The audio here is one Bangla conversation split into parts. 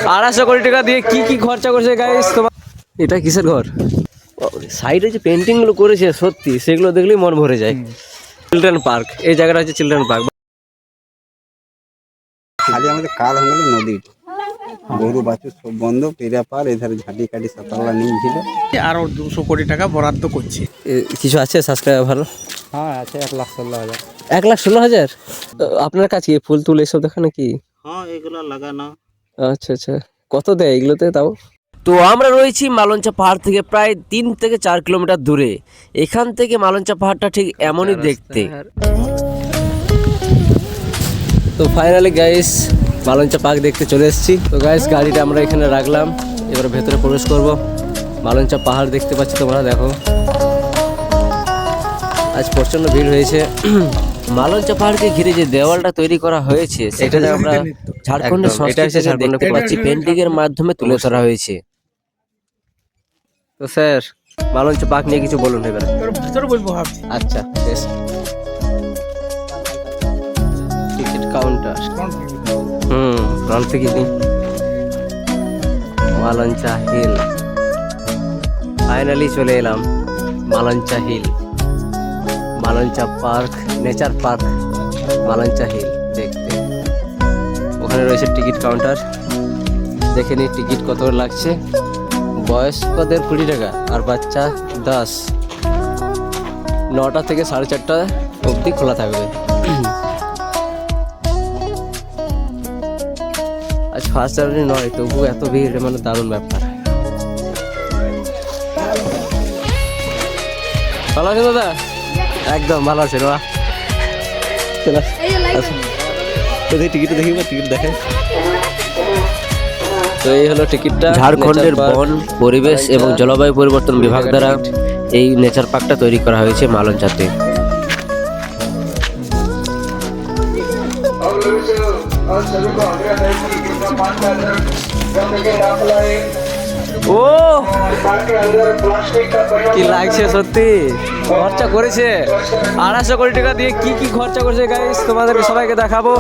250 কোটি টাকা দিয়ে কি কি খরচা করছে গাইস তোমার। এটা কিসের ঘর? সাইডে যে পেন্টিং গুলো করেছে সত্যি সেগুলো দেখলেই মন ভরে যায়। চিলড্রেন পার্ক, এই জায়গাটা হচ্ছে চিলড্রেন পার্ক। খালি আমাদের কাল হয়ে গেল নদীর গরু বাছুর সব বন্ধ, পেরিয়া পার এধারে ঝাঁটি কাটি সাতাল্লা নিয়েছিল। আরো 200 কোটি টাকা বরাদ্দ করছে। কিছু আছে সাবস্ক্রাইবার ভালো? হ্যাঁ আছে 1,16,000। 1,16,000? আপনার কাছে কি ফুল তুল এসব দেখা নাকি? হ্যাঁ এগুলো লাগানো। আচ্ছা আচ্ছা, কত দেয় এগুলোতে তাও? তো আমরা রয়েছি মালঞ্চা পাহাড় থেকে প্রায় 3 থেকে 4 কিলোমিটার দূরে। এখান থেকে মালঞ্চা পাহাড়টা ঠিক এমনই দেখতে। তো ফাইনালি গাইস মালঞ্চা পার্ক দেখতে চলে এসেছি। তো গাইস গাড়িটা আমরা এখানে রাখলাম, এবার ভেতরে প্রবেশ করব। মালঞ্চা পাহাড় দেখতে পাচ্ছি তোমরা, দেখো আজ প্রচন্ড ভিড় হয়েছে। মালঞ্চা পাহাড়কে ঘিরে যে দেওয়ালটা তৈরি করা হয়েছে সেটা আমরা ঝাড়খণ্ডের সংস্কৃতি দেখতে পাচ্ছি, পেন্টিং এর মাধ্যমে তুলে ধরা হয়েছে। তো স্যার মালঞ্চা পার্ক নিয়ে কিছু বলুন এবার। ভিতরে বলবো আচ্ছা বেশ। টিকিট কাউন্টার, ফ্রন্ট থেকে নিই। মালঞ্চা হিল, ফাইনালি চলে এলাম Malancha hill, Malancha park, nature park Malancha hill দেখতে। ওখানে রয়েছে টিকিট কাউন্টার, দেখে নিই টিকিট কত লাগছে। বয়স্কদের 20 টাকা আর বাচ্চা 10। 9টা থেকে 4:30 অবধি খোলা থাকবে। আজ ফার্স্ট জার্নি নয়, তবু এত ভিড় মানে দারুণ ব্যাপার। ভালো আছে দাদা? একদম ভালো আছে। টিকিট দেখি, টিকিট দেখে। তো এই হলো টিকিটটা। ঝাড়খণ্ডের বন, পরিবেশ এবং জলবায়ু পরিবর্তন বিভাগ দ্বারা এই নেচার পার্কটা তৈরি করা হয়েছে মালঞ্চাতে। ও কি লাগছে সত্যি, খরচা করেছে 250 কোটি টাকা দিয়ে। কি কি খরচা করেছে গাইস তোমাদের সবাইকে দেখাবো।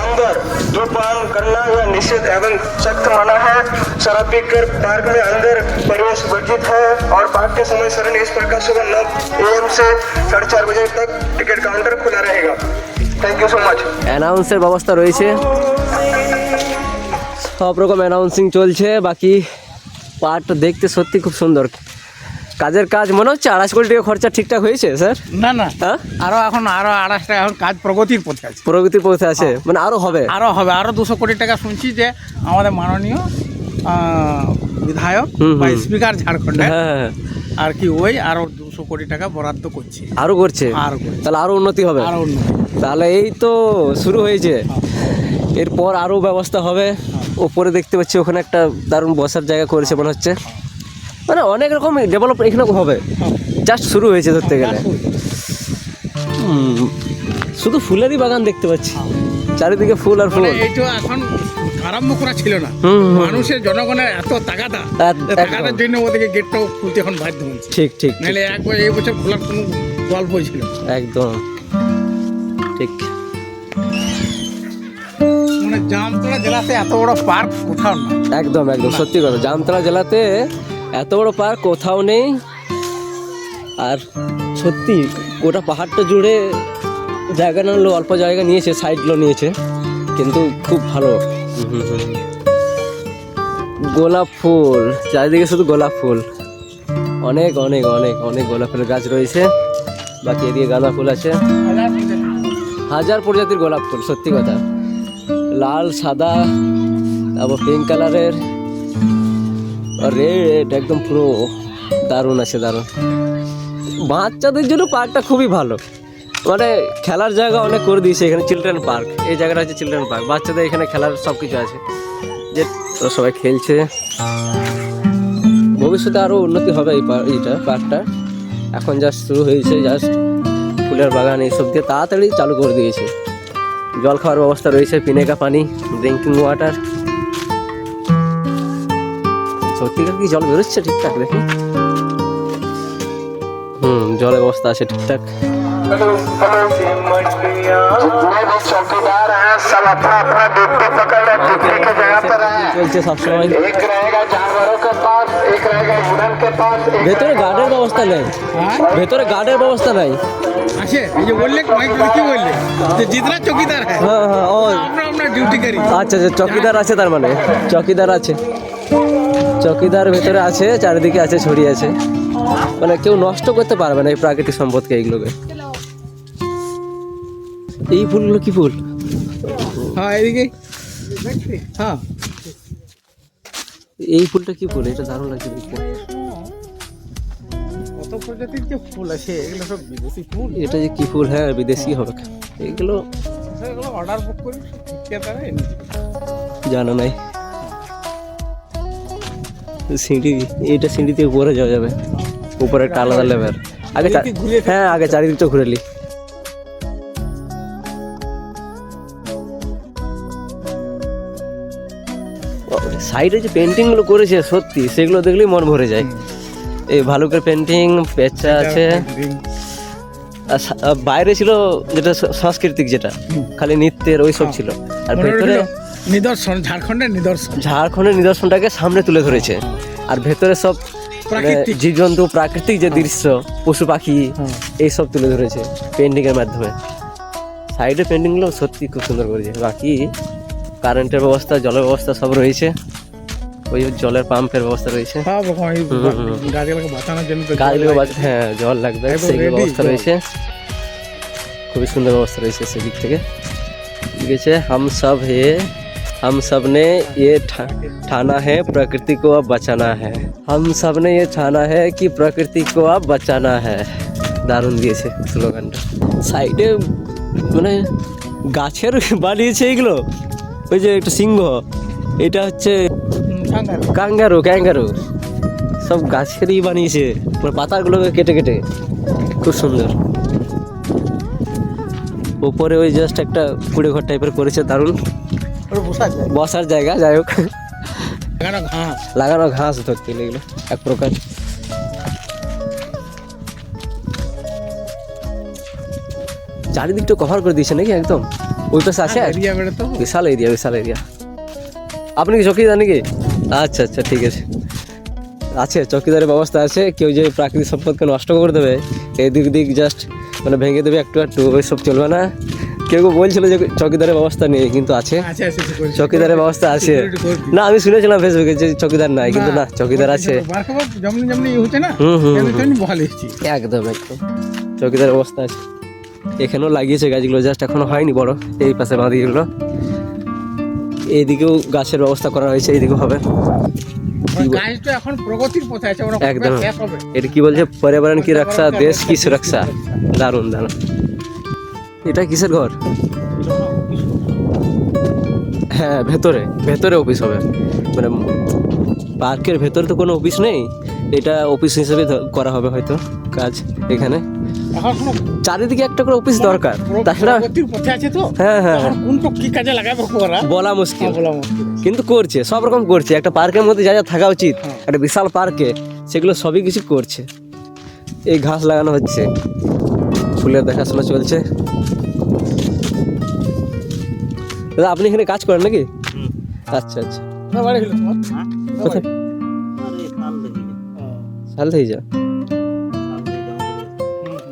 अंदर धूम्रपान करना यह निषेध एवं सख्त मना है। शराब पीकर पार्क में अंदर प्रवेश वर्जित है और पार्क के समय शरण इस प्रकार सुबह 9 AM से 4:30 बजे तक टिकट काउंटर खुला रहेगा। Thank you so much. অ্যানাউন্সের ব্যবস্থা রয়েছে, সব রকম অ্যানাউন্সিং চলছে। বাকি পার্কটা দেখতে সত্যি খুব সুন্দর। কাজের কাজ মনে হচ্ছে 250 কোটি টাকা খরচা ঠিকঠাক হয়েছে স্যার? না না, হ্যাঁ আরো 28 টাকা এখন কাজ প্রগতির পথে আছে। প্রগতির পথে আছে মানে আরো হবে? আরো 200 কোটি টাকা শুনছি যে আমাদের মাননীয় বিধায়ক বা স্পিকার ঝাড়খণ্ডের হ্যাঁ আর কি ওই আরো 200 কোটি টাকা বরাদ্দ করছে। আরো করছে? তাহলে আরো উন্নতি হবে। তাহলে এই তো শুরু হয়েছে, এরপর আরো ব্যবস্থা হবে। ওপরে দেখতে পাচ্ছি ওখানে একটা দারুণ বসার জায়গা করেছে মনে হচ্ছে, মানে অনেক রকম ডেভেলপ এখানে হবে। জাস্ট শুরু হয়েছে ধরতে গেলে। শুধু ফুলেরই বাগান দেখতে পাচ্ছি, চারিদিকে ফুল আর ফুল। এইটা এখন আরম্ভ করা ছিল না, মানুষের জনগণের এত টাকাটার জন্য ওদেরকে গেটটাও খুলতে এখন বাধ্য হচ্ছে। ঠিক ঠিক, নাহলে এই বছর খোলার কোনো গল্পই ছিল। একদম ঠিক। মানে জামতলা জেলাতে এত বড় পার্ক কোথাও না। একদম একদম সত্যি কথা, জামতলা জেলাতে এত বড় পার্ক কোথাও নেই। আর সত্যি গোটা পাহাড়টা জুড়ে জায়গা না হলেও অল্প জায়গা নিয়েছে, সাইডগুলো নিয়েছে, কিন্তু খুব ভালো। গোলাপ ফুল চারিদিকে, শুধু গোলাপ ফুল, অনেক অনেক অনেক অনেক গোলাপ ফুলের গাছ রয়েছে। বাকি এদিকে গাঁদা ফুল আছে, 1000 প্রজাতির গোলাপ ফুল। সত্যি কথা, লাল, সাদা, তারপর পিঙ্ক কালারের, রেড, একদম পুরো দারুণ আছে, দারুণ। বাচ্চাদের জন্য পার্কটা খুবই ভালো, মানে খেলার জায়গা অনেক করে দিয়েছে এখানে। চিলড্রেন পার্ক, এই জায়গাটা হচ্ছে চিলড্রেন পার্ক। বাচ্চাদের এখানে খেলার সব কিছু আছে, যে সবাই খেলছে। ভবিষ্যতে আরও উন্নতি হবে এইটা পার্কটা। এখন জাস্ট শুরু হয়েছে, জাস্ট ফুলের বাগান এইসব দিয়ে তাড়াতাড়ি চালু করে দিয়েছে। জল খাওয়ার ব্যবস্থা রয়েছে, পিনেকা পানি, ড্রিঙ্কিং ওয়াটার। সত্যিকার কি জল বেরোচ্ছে ঠিকঠাক? দেখি, জলের ব্যবস্থা আছে ঠিকঠাক। जितने भी चौकीदार हैं सब अपना अपना ड्यूटी पकड़ रहे, ड्यूटी की जगह पर हैं। চলছে সবসময়। एक रहेगा जानवरों के पास, एक रहेगा हिरन के पास, एक ভেতরে গার্ডের ব্যবস্থা নেই, হ্যাঁ ভেতরে গার্ডের ব্যবস্থা নাই। আছে এই যে বললে মাইক কি বললে যে জিতনা চৌকিদার হ্যাঁ হ্যাঁ হ্যাঁ ও আমরা আমরা ডিউটি করি। আচ্ছা আচ্ছা চকিদার আছে, তার মানে চকিদার আছে, চকিদার ভেতরে আছে, চারিদিকে আছে, ছড়িয়ে আছে, মানে কেউ নষ্ট করতে পারবে না এই প্রাকৃতিক সম্পদকে, এইগুলোকে। এই ফুলগুলো কি ফুল? হ্যাঁ এদিকে হ্যাঁ এই ফুলটা কি ফুল? এটা দারুণ লাগছে দেখতে। কত প্রজাতির যে ফুল আছে এগুলো সব বিদেশি ফুল, এটা যে কি ফুল? হ্যাঁ বিদেশি হবে এগুলো, এগুলো অর্ডার বুক করি ঠিকাদারে এনে দিবে। জানা নাই। সিঁড়ি, এইটা সিঁড়ি থেকে উপরে যাওয়া যাবে, উপরে একটা আলাদা লেভেল। আগে হ্যাঁ আগে চারিদিকটা ঘুরেলি। সাইডে যে পেন্টিং গুলো করেছে সত্যি, সেগুলো দেখলেই মন ভরে যায়। এই ভালুকের পেন্টিং, পেঁচা আছে, আর বাইরে ছিল যেটা সাংস্কৃতিক, যেটা খালি নৃত্যের ওই সব ছিল, আর ভেতরে নিদর্শন, ঝাড়খণ্ডের নিদর্শন, ঝাড়খণ্ডের নিদর্শনটাকে সামনে তুলে ধরেছে। আর ভেতরে সব প্রাকৃতিক। জীবজন্তু, প্রাকৃতিক যে দৃশ্য, পশু পাখি, এইসব তুলে ধরেছে পেন্টিং এর মাধ্যমে। সাইডে পেন্টিং গুলো সত্যি খুব সুন্দর করেছে। বাকি কারেন্টের ব্যবস্থা, জলের ব্যবস্থা সব রয়েছে, ওই জলের পাম্পের ব্যবস্থা রয়েছে, সব রকম এই গাছগুলোকে বাঁচানোর জন্য তো গাছগুলো হ্যাঁ জল লাগবে একদম সেগুলো ready ব্যবস্থা জল। রয়েছে, খুবই সুন্দর ব্যবস্থা রয়েছে সেদিক থেকে। ঠিক আছে, हम सब ने ये ठाना है प्रकृति को अब बचाना है, हम सब ने ये ठाना है कि प्रकृति को अब बचाना है। দারুণ দিয়েছে স্লোগানটা। সাইডে মানে গাছের বানিয়েছে এইগুলো, ওই যে একটা সিংহ, এটা হচ্ছে কাঙ্গারু। ক্যাঙ্গারু, সব গাছেরই বানিয়েছে, মানে পাতাগুলোকে কেটে কেটে, খুব সুন্দর। উপরে ওই জাস্ট একটা কুড়ে ঘর টাইপের করেছে, দারুণ ওরা বসা যায়, বসার জায়গা। যাই হোক, লাগানো ঘাস, লাগানো ঘাস ধরতে এগুলো এক প্রকার। চারিদিকটা কভার করে দিয়েছে নাকি একদম? ওই পাশে আছে এরিয়া বেড়ে তো বিশাল এরিয়া, বিশাল এরিয়া। আপনি কি চকিদার নাকি? আচ্ছা আচ্ছা ঠিক আছে, আছে চকিদারের ব্যবস্থা আছে। কেউ যে প্রাকৃতিক সম্পদকে নষ্ট করে দেবে, এদিক দিক জাস্ট মানে ভেঙে দেবে একটু একটু, ওইসব চলবে না। কেউ কেউ বলছিল যে চকিদারের ব্যবস্থা নেই, কিন্তু আছে, আছে আছে security। চকিদারের ব্যবস্থা আছে। Security করে দিই। না আমি শুনেছিলাম ফেসবুকে যে চকিদার নাই, কিন্তু না চকিদার আছে। বারখাবার যেমনি যেমনি হচ্ছে না, হুম, হুম, তেমনি হুম। তেমনি বহাল এসেছি। একদম একদম চকিদারের ব্যবস্থা আছে। এখানেও লাগিয়েছে গাছগুলো, জাস্ট এখনো হয়নি বড়। এই পাশে বাঁধিয়েগুলো, এইদিকেও গাছের ব্যবস্থা করা হয়েছে, এইদিকেও হবে। গাছটা এখন প্রগতির পথে আছে, ওরা একদম। শেষ হবে। এটা কি বলছে? पर्यावरण की रक्षा, देश की सुरक्षा। দারুণ দারুণ। এটা কিসের ঘর? হ্যাঁ ভেতরে, ভেতরে অফিস হবে, মানে পার্কের ভেতরে তো কোনো অফিস নেই, এটা অফিস হিসেবে করা হবে হয়তো কাজ এখানে। এখন কোনো চারিদিকে একটা করে অফিস দরকার, তাছাড়া প্রগতির পথে আছে তো, হ্যাঁ হ্যাঁ এখন কোনটা কি কাজে লাগাবে ওরা বলা মুশকিল, বলা মুশকিল। কিন্তু করছে, সব রকম করছে। একটা পার্কের মধ্যে যা যা থাকা উচিত একটা বিশাল পার্কে, সেগুলো সবই কিছু করছে। এই ঘাস লাগানো হচ্ছে, ফুলের দেখাশোনা চলছে। দাদা আপনি এখানে কাজ করেন নাকি? আচ্ছা আচ্ছা, কোথায় বাড়ি হলো তোমার? কোথায়? সাল থেকে যা।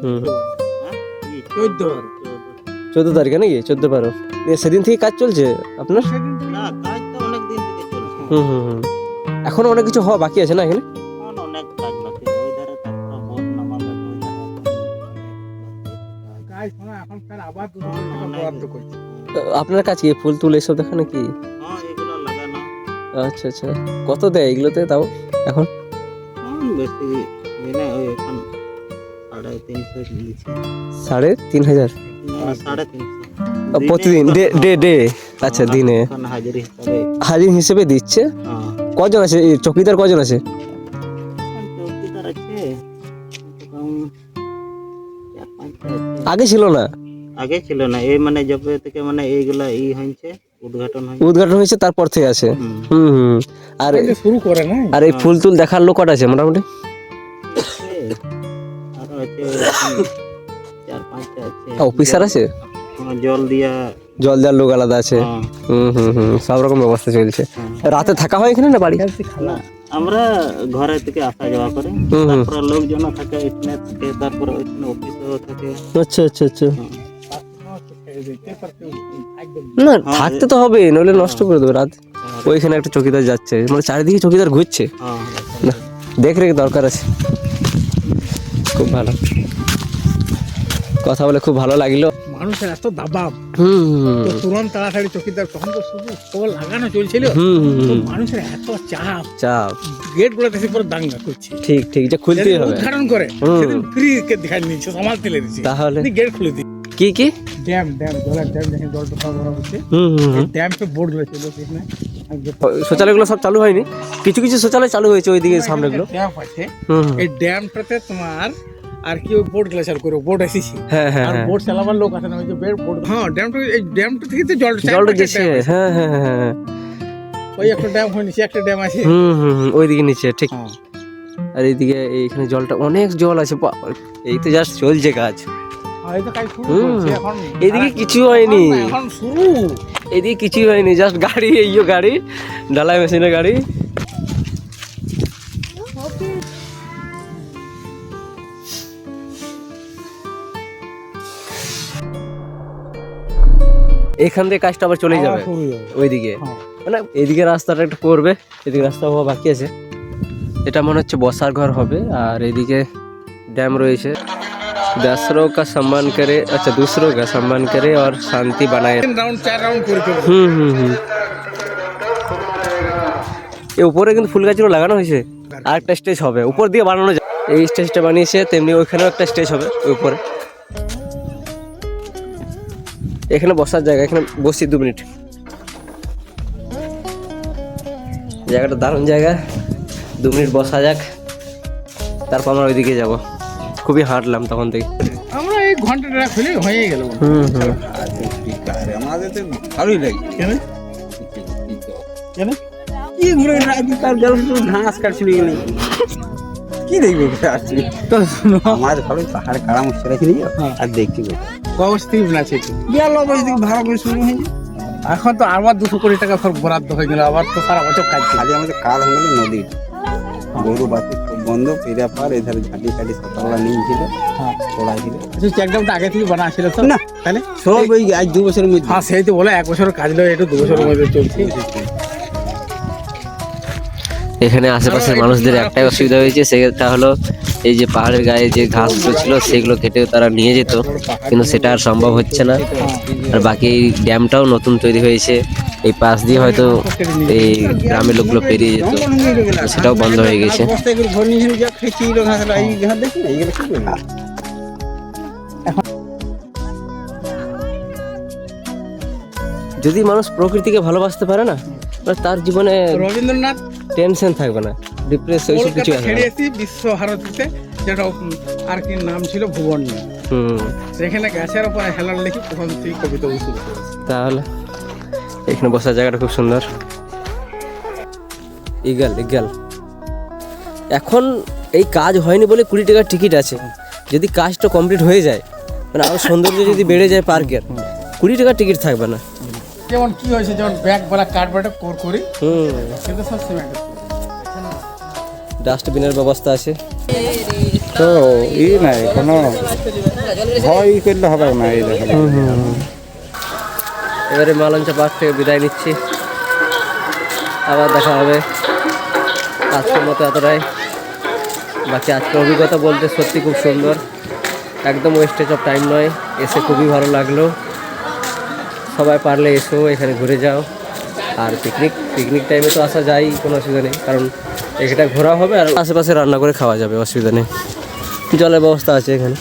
হুম, 14 14 তারিখে নাকি? 14-12 সেদিন থেকে কাজ চলছে আপনার? না কাজ তো অনেক দিন থেকে চলছে, হুম হুম হুম। এখনো অনেক কিছু হওয়া বাকি আছে না এখানে? এখন অনেক কাজ বাকি। ওই ধারে তারপর বহুত নামাবে, ওই ধারে কাজ শোনা এখন ফের আবার 2 কোটি টাকা বরাদ্দ করছে। আপনার কাছে কি ফুল টুল এসব দেখা নাকি? হ্যাঁ এগুলো লাগানো আচ্ছা আচ্ছা, কত দেয় এগুলোতে তাও এখন? বেশি দিনে ওই এখন 350 দিচ্ছে। 3,500 350 প্রতিদিন? ডে আচ্ছা দিনে এখন হাজিরি হিসাবে। হাজির হিসেবে দিচ্ছে। হ্যাঁ কজন আছে এই চকিদার, কজন আছে? এখন চৌকিদার আছে কম 4-5টা আছে। আগে ছিল না? আগে ছিল না, এই মানে যবে থেকে মানে এইগুলা হয়েছে, উদ্ঘাটন হয়েছে। উদ্ঘাটন হয়েছে তারপর থেকে আছে। হুম। হুম হুম। আর এই যে শুরু করে না, আর এই ফুল টুল দেখার লোক কটা আছে মোটামুটি? আরো আছে এখন 4-5টা আছে। অফিসার আছে? জল দিয়া জল দেওয়ার লোক আলাদা আছে। সব রকম ব্যবস্থা চলছে। রাতে থাকা হয় এখানে না বাড়ি? না, আমরা ঘরে থেকে আসা যাওয়া করে, তারপরে লোকজন থাকে এখানে থাকে, তারপরে ওইখানে অফিসও থাকে। আচ্ছা আচ্ছা আচ্ছা। না থাকতে তো হবে, নইলে নষ্ট করে দেবে রাত। ওইখানে একটা চকিদার যাচ্ছে, মানে চারিদিকে চকিদার ঘুরছে। না দেখ রেখে দরকার আছে। খুব ভালো কথা বলে, খুব ভালো লাগলো। মানুষের এত দাবাব, তো তুরন্ত তাড়াতাড়ি চকিদার, তখন তো শুধু কল লাগানো চলছিল, তো মানুষের এত চাপ, চাপ গেট গুলো দেখে পুরো দাঙ্গা করছে। ঠিক ঠিক, যে খুলতেই হবে। উদ্ঘাটন করে সেদিন ফ্রি কে দেখাই নিচ্ছে, সামাল তুলে দিচ্ছে, তাহলে গেট খুলে দিচ্ছে। কি কি ড্যাম জলের ড্যাম, দেখেন জল টোকা ভরা হচ্ছে, ড্যাম পে বোর্ড রয়েছে এখানে। শৌচালয়গুলো সব চালু হয়নি, কিছু কিছু শৌচালয় চালু হয়েছে ওইদিকে সামনেগুলো। ড্যাম আছে, এই ড্যামটাতে তোমার আর কি ওই বোর্ড গুলো চালু করে, বোর্ড এসেছি, হ্যাঁ হ্যাঁ আর হ্যাঁ, বোর্ড চালাবার লোক আছে না, ওই যে বোর্ড। হ্যাঁ ড্যামটা, এই ড্যামটা থেকে তো জলটা গেছে। হ্যাঁ হ্যাঁ হ্যাঁ হ্যাঁ, ওই একটা ড্যাম হয়ে নিচে একটা ড্যাম আছে। ওইদিকে নিচে ঠিক। আর এইদিকে এইখানে জলটা অনেক জল আছে, এই তো জাস্ট চলছে কাজ। এদিকে কিছু হয়নি, এখন শুরু। এদিকে কিছুই হয়নি, জাস্ট গাড়ি, এইও গাড়ি, ঢালাই মেশিনের গাড়ি। এখান থেকে কাজটা আবার চলে যাবে ওইদিকে, মানে এইদিকে রাস্তাটা একটু করবে, এদিকে রাস্তা হওয়া বাকি আছে। এটা মনে হচ্ছে বসার ঘর হবে, আর এদিকে ড্যাম রয়েছে। दूसरों का सम्मान करे, अच्छा दूसरों का सम्मान करे और शांति बनाए। 4 রাউন্ড করে করে। এই উপরে কিন্তু ফুল গাছগুলো লাগানো হয়েছে, আর একটা স্টেজ হবে উপর দিয়ে বানানো যায়। এই স্টেজটা বানিয়েছে, তেমনি ওইখানেও একটা স্টেজ হবে ওই উপরে। এখানে বসার জায়গা, এখানে বসি 2 মিনিট। জায়গাটা দারুণ জায়গা, 2 মিনিট বসা যাক, তারপর আমরা ওইদিকে যাব। খুবই হাঁটলাম তখন থেকে। আমরা এই ঘন্টাটা খুলে হয়ে গেল। আমাদের তো ভালোই লাগে। কেন কেন কি ঘুরে তার গেল ঘাস কাটছিল, কি দেখবে আসছি তো। আমাদের ভালোই পাহাড় কাড়া মুছে রেখে নিও, আর দেখছি অবস্থিত না আছে গেল অবস্থিত ভালো করে শুরু হয়েছে। এখন তো আবার 200 কোটি টাকা বরাদ্দ হয়ে গেল, আবার তো সারা বছর কাজ। খালি আমাদের কাল হয়ে গেল নদীর, গরু বাছুর সব বন্ধ, পেরিয়া পার এধারে ঝাঁটি কাটি সাতালা নিয়েছিল, চড়াই ছিল। চেকডামটা আগে থেকে বানা ছিল তো না, তাহলে সব ওই আজ 2 বছরের মধ্যে। হ্যাঁ সেই তো বলে 1 বছরের কাজ লো, একটু 2 বছরের মধ্যে চলছে। এখানে আশেপাশের মানুষদের একটাই অসুবিধা হয়েছে, সেটা হলো এই যে পাহাড়ের গায়ে যে ঘাসগুলো ছিল সেগুলো কেটে তারা নিয়ে যেত, কিন্তু সেটা আর সম্ভব হচ্ছে না। আর বাকি এই ড্যামটাও নতুন তৈরি হয়েছে, এই পাশ দিয়ে হয়তো এই গ্রামের লোকগুলো পেরিয়ে যেত, সেটাও বন্ধ হয়ে গেছে। যদি মানুষ প্রকৃতিকে ভালোবাসতে পারে না, তার জীবনে রবীন্দ্রনাথ টেনশন থাকবে না, ডিপ্রেস ওইসব কিছু আসবে না। বিশ্বভারতীতে যেটা আর কি নাম ছিল ভুবন, সেখানে গাছের উপর হেলার লিখে প্রথম থেকে কবিতা শুরু করেছে। তাহলে এখানে বসার জায়গাটা খুব সুন্দর। ইগাল এখন এই কাজ হয়নি বলে 20 টাকার টিকিট আছে। যদি কাজটা কমপ্লিট হয়ে যায়, মানে আরো সৌন্দর্য যদি বেড়ে যায় পার্কের, 20 টাকার টিকিট থাকবে না। যেমন কি হয়েছে, যেমন ব্যাগ বলা কার্ডবোর্ডে কোর করি, সেটা সব সিমেন্ট, ডাস্টবিনের ব্যবস্থা আছে। তো ই নাই কোনো ভয় করলে হবে না। এই দেখা এবারে মালঞ্চা পার্ক থেকে বিদায় নিচ্ছি, আবার দেখা হবে। আজকের মতো এতটাই। বাকি আজকের অভিজ্ঞতা বলতে সত্যি খুব সুন্দর, একদম ওয়েস্টেজ অফ টাইম নয়, এসে খুবই ভালো লাগলো। সবাই পারলে এসো, এখানে ঘুরে যাও। আর পিকনিক টাইমে তো আসা যায়, কোনো অসুবিধা নেই, কারণ এটা ঘোরা হবে আর আশেপাশে রান্না করে খাওয়া যাবে, অসুবিধা নেই। জলের ব্যবস্থা আছে এখানে।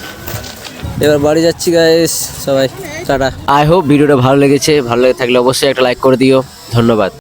এবার বাড়ি যাচ্ছি গাইস, সবাই টাটা। আই হোপ ভিডিওটা ভালো লেগেছে, ভালো লেগে থাকলে অবশ্যই একটা লাইক করে দিও। ধন্যবাদ।